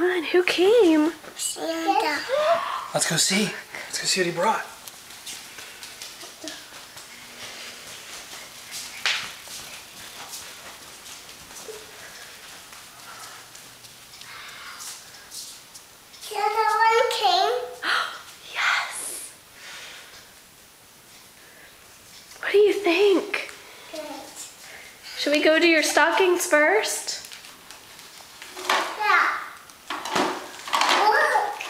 on, who came? Santa. Let's go see. Let's go see what he brought. Santa one came. Yes. What do you think? Good. Should we go do your stockings first? Yeah. Look.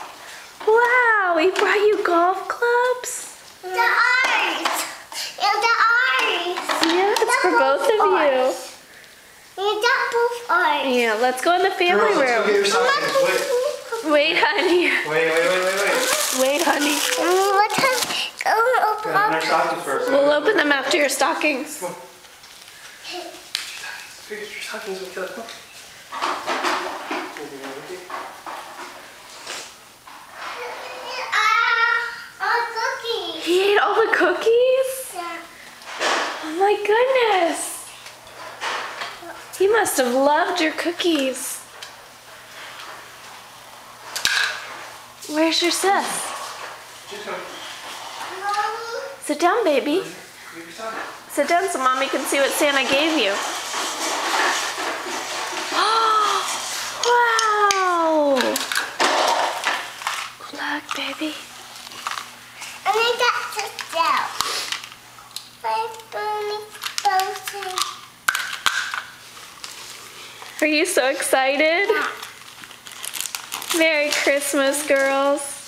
Wow, he brought you golf clubs? The eyes. And the eyes. Yeah, it's for both of you. And that both eyes. Yeah, let's go in the family Girls, let's go get room. your stockings. Wait, honey. Wait. Wait, honey. What time? Go open Open our up. stockings first. We'll open them after your stockings. Come on. Get your stockings with Kelly. Come on. Cookies. He ate all the cookies? Yeah. Oh my goodness. He must have loved your cookies. Where's your sis? She's coming. Mommy. Sit down, baby. Get your stockings. Sit down so mommy can see what Santa gave you. Wow! Look, baby. I need that to sell. My bunny frozen. Are you so excited? Merry Christmas, girls.